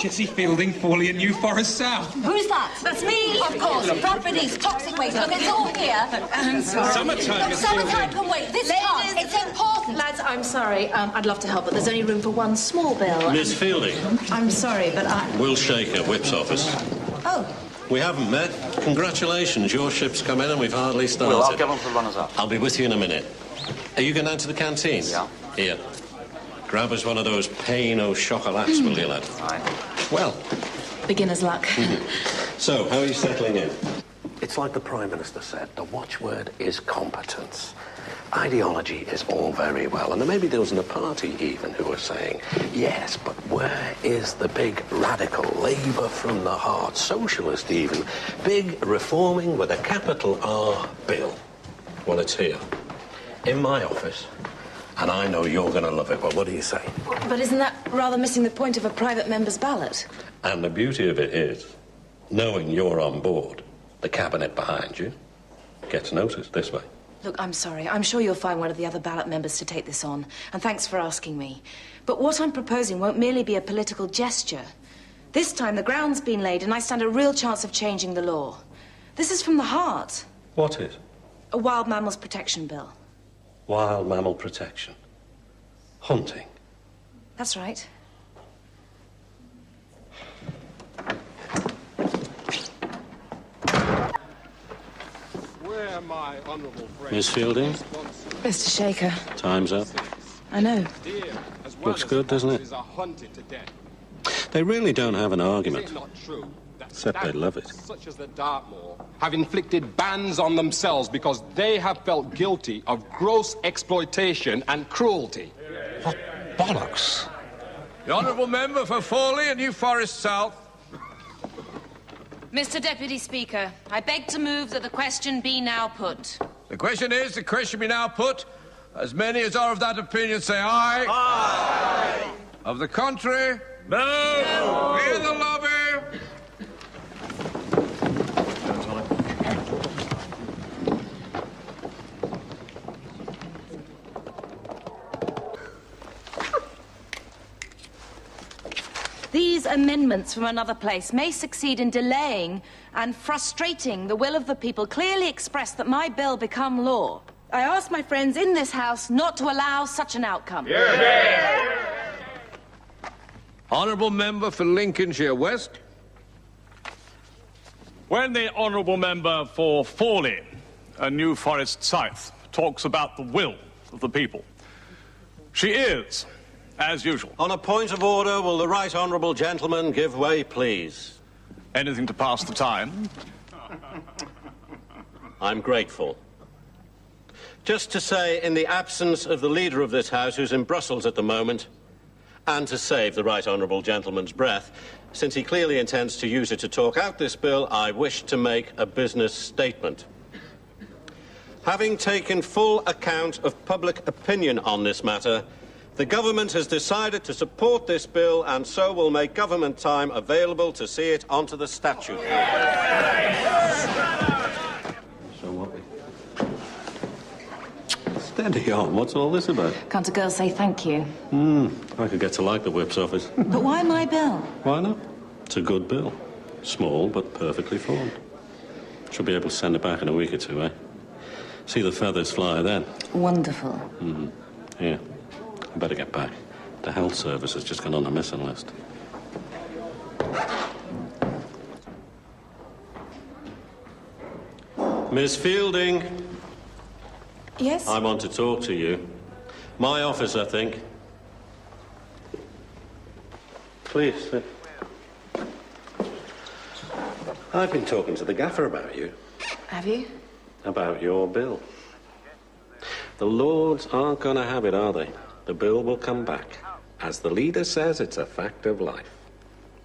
Jessie Fielding, Fawley and New Forest South. Who's that? That's me. Of course. Properties, toxic waste. Look, it's all here. I'm sorry. Summertime. Look, summertime can wait. This time, it's important. Lads, I'm sorry. I'd love to help, but there's only room for one small bill. Miss Fielding. I'm sorry, but Will Shaker, Whip's office. Oh. We haven't met. Congratulations, your ship's come in and we've hardly started. Well, I'll get on for runners up. I'll be with you in a minute. Are you going down to the canteen? Yeah. Here. Grab us one of those pain au chocolats, will you, lad? Right. Well. Beginner's luck. So, how are you settling in? It's like the Prime Minister said, the watchword is competence. Ideology is all very well, and maybe there was in a party even who were saying, yes, but where is the big radical Labour from the heart, socialist even, big reforming with a capital R bill? Well, it's here, in my office, and I know you're going to love it. Well, what do you say? But isn't that rather missing the point of a private member's ballot? And the beauty of it is, knowing you're on board, the cabinet behind you gets noticed this way. Look, I'm sorry. I'm sure you'll find one of the other ballot members to take this on. And thanks for asking me. But what I'm proposing won't merely be a political gesture. This time, the ground's been laid, and I stand a real chance of changing the law. This is from the heart. What is? A wild mammals protection bill. Wild mammal protection. Hunting. That's right. Miss Fielding? Mr. Shaker. Time's up. I know. Looks good, doesn't it? They really don't have an argument. Except they love it. Such as the Dartmoor have inflicted bans on themselves because they have felt guilty of gross exploitation and cruelty. What bollocks? The honourable member for Fawley and New Forest South. Mr. Deputy Speaker, I beg to move that the question be now put. The question be now put. As many as are of that opinion say aye. Aye. Of the contrary? No. Clear the lobby. These amendments from another place may succeed in delaying and frustrating the will of the people clearly expressed that my bill become law. I ask my friends in this House not to allow such an outcome. Yeah. Honourable member for Lincolnshire West. When the honourable member for Fawley and New Forest South talks about the will of the people, she is, as usual. On a point of order, will the right honourable gentleman give way, please? Anything to pass the time. I'm grateful. Just to say, in the absence of the leader of this House, who's in Brussels at the moment, and to save the right honourable gentleman's breath, since he clearly intends to use it to talk out this bill, I wish to make a business statement. Having taken full account of public opinion on this matter, the government has decided to support this bill and so will make government time available to see it onto the statute. So what? Steady on. What's all this about? Can't a girl say thank you? I could get to like the Whip's office. But why my bill? Why not? It's a good bill. Small, but perfectly formed. Should be able to send it back in a week or two, eh? See the feathers fly then. Wonderful. Here. I better get back. The health service has just gone on the missing list. Miss Fielding. Yes? I want to talk to you. My office, I think. Please, sit. I've been talking to the gaffer about you. Have you? About your bill. The Lords aren't going to have it, are they? The bill will come back. As the leader says, it's a fact of life.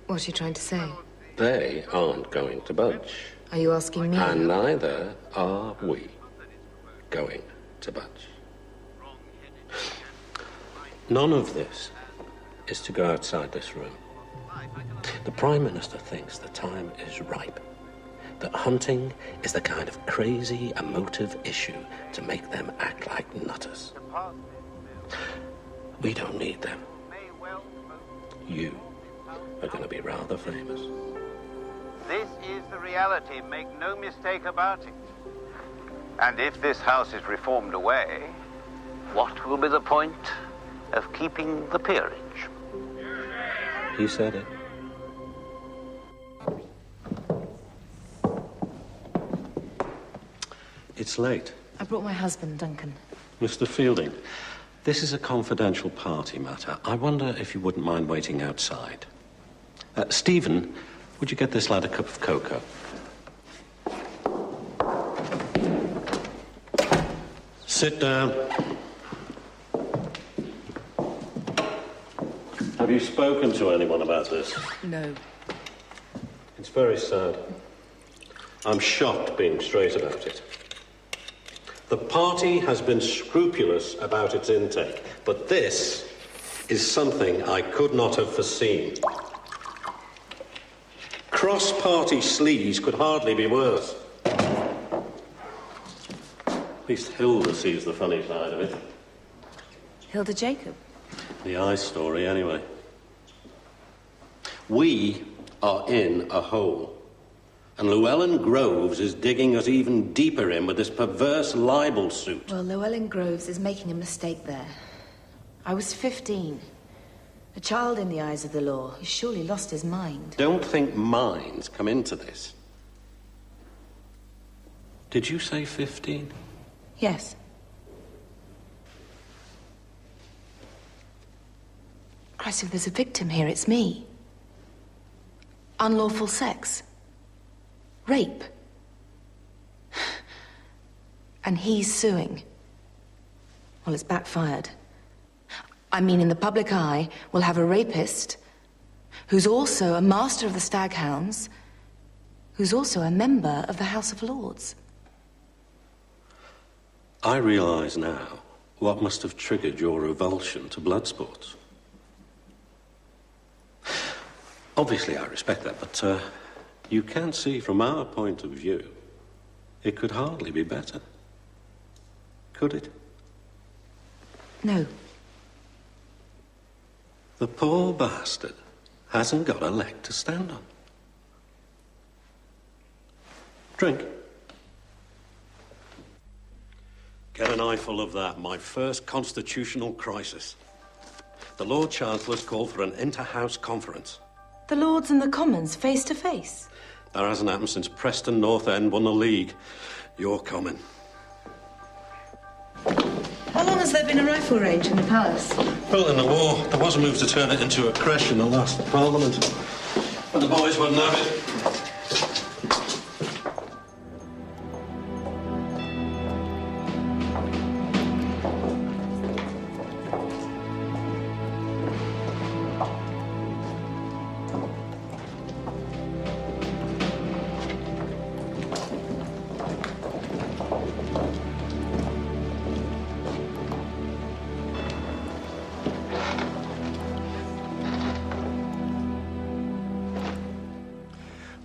What are you trying to say? They aren't going to budge. Are you asking me? And neither are we going to budge. None of this is to go outside this room. The Prime Minister thinks the time is ripe. That hunting is the kind of crazy, emotive issue to make them act like nutters. We don't need them. You are going to be rather famous. This is the reality, make no mistake about it. And if this house is reformed away, what will be the point of keeping the peerage? He said it. It's late. I brought my husband, Duncan. Mr. Fielding, this is a confidential party matter. I wonder if you wouldn't mind waiting outside. Stephen, would you get this lad a cup of cocoa? Sit down. Have you spoken to anyone about this? No. It's very sad. I'm shocked, being straight about it. The party has been scrupulous about its intake, but this is something I could not have foreseen. Cross-party sleaze could hardly be worse. At least Hilda sees the funny side of it. Hilda Jacob? The eye story, anyway. We are in a hole. And Llewellyn Groves is digging us even deeper in with this perverse libel suit. Well, Llewellyn Groves is making a mistake there. I was 15. A child in the eyes of the law. He surely lost his mind. Don't think minds come into this. Did you say 15? Yes. Christ, if there's a victim here, it's me. Unlawful sex. Rape. And he's suing. Well, it's backfired. I mean, in the public eye, we'll have a rapist who's also a master of the Staghounds, who's also a member of the House of Lords. I realise now what must have triggered your revulsion to blood sports. Obviously, I respect that, but you can see from our point of view, it could hardly be better. Could it? No. The poor bastard hasn't got a leg to stand on. Drink. Get an eyeful of that, my first constitutional crisis. The Lord Chancellor's called for an inter-house conference. The Lords and the Commons, face to face? That hasn't happened since Preston North End won the league. You're coming. How long has there been a rifle range in the palace? Well, in the war, there was a move to turn it into a creche in the last Parliament. But the boys wouldn't have it.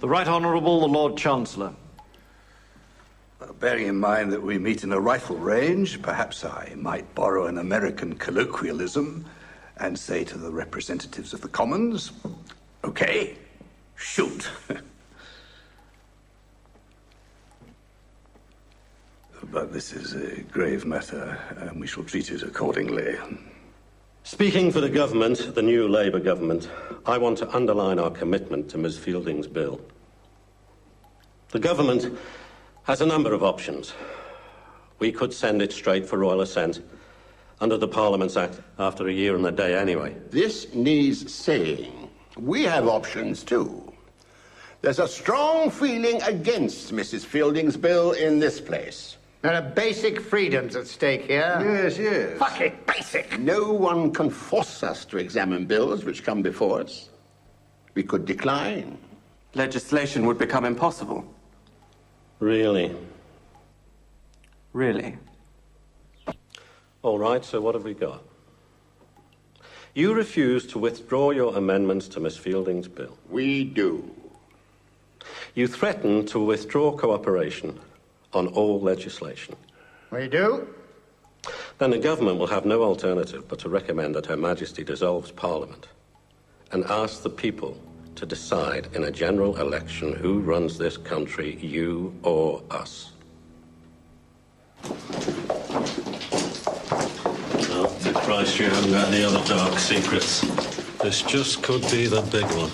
The Right Honourable the Lord Chancellor. Bearing in mind that we meet in a rifle range, perhaps I might borrow an American colloquialism and say to the representatives of the Commons, okay, shoot. But this is a grave matter, and we shall treat it accordingly. Speaking for the government, the new Labour government, I want to underline our commitment to Ms. Fielding's bill. The government has a number of options. We could send it straight for royal assent under the Parliaments Act after a year and a day anyway. This needs saying. We have options too. There's a strong feeling against Mrs. Fielding's bill in this place. There are basic freedoms at stake here. Yes, yes. Fuck it, basic. No one can force us to examine bills which come before us. We could decline. Legislation would become impossible. Really? Really? All right, so what have we got? You refuse to withdraw your amendments to Miss Fielding's bill. We do. You threaten to withdraw cooperation on all legislation. We do? Then the government will have no alternative but to recommend that Her Majesty dissolves Parliament and ask the people to decide in a general election who runs this country, you or us. Well, to Christ you haven't got any other dark secrets. This just could be the big one.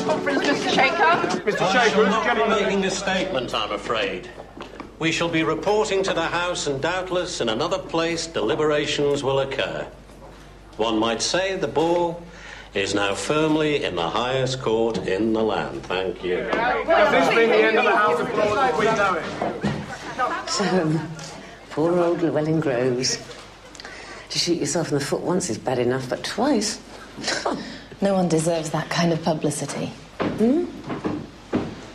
Conference, Mr. Shaker. Mr. Shaker, I shall not be making a statement, I'm afraid. We shall be reporting to the House, and doubtless in another place deliberations will occur. One might say the ball is now firmly in the highest court in the land. Thank you. Does this mean the end of the House of Lords as we know it? So, poor old Llewellyn Groves. To shoot yourself in the foot once is bad enough, but twice? No one deserves that kind of publicity.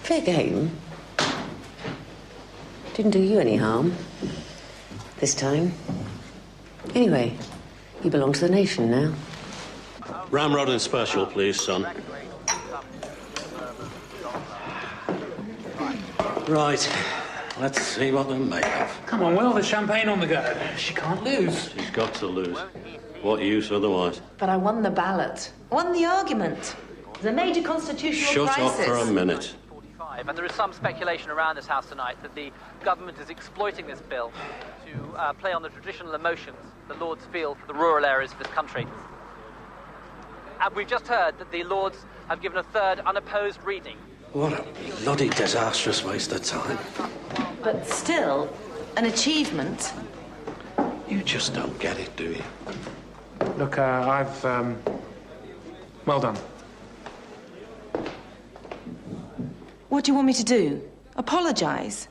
Fair game. Didn't do you any harm. This time. Anyway, you belong to the nation now. Ramrod and special, please, son. Right. Let's see what they're made of. Come on, Will, there's champagne on the go. She can't lose. She's got to lose. What use otherwise? But I won the ballot. I won the argument. There's a major constitutional crisis. Shut up for a minute. And there is some speculation around this House tonight that the government is exploiting this bill to play on the traditional emotions the Lords feel for the rural areas of this country. And we've just heard that the Lords have given a third unopposed reading. What a bloody disastrous waste of time. But still, an achievement. You just don't get it, do you? Look, well done. What do you want me to do? Apologise?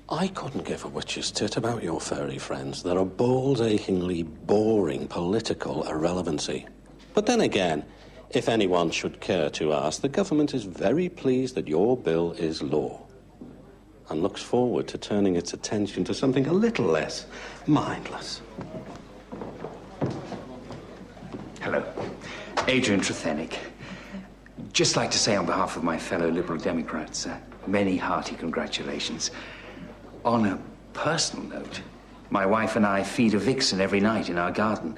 I couldn't give a witch's tit about your fairy friends. They're a balls-achingly boring political irrelevancy. But then again, if anyone should care to ask, the government is very pleased that your bill is law and looks forward to turning its attention to something a little less mindless. Hello. Adrian Trethenick. Just like to say on behalf of my fellow Liberal Democrats, many hearty congratulations. On a personal note, my wife and I feed a vixen every night in our garden.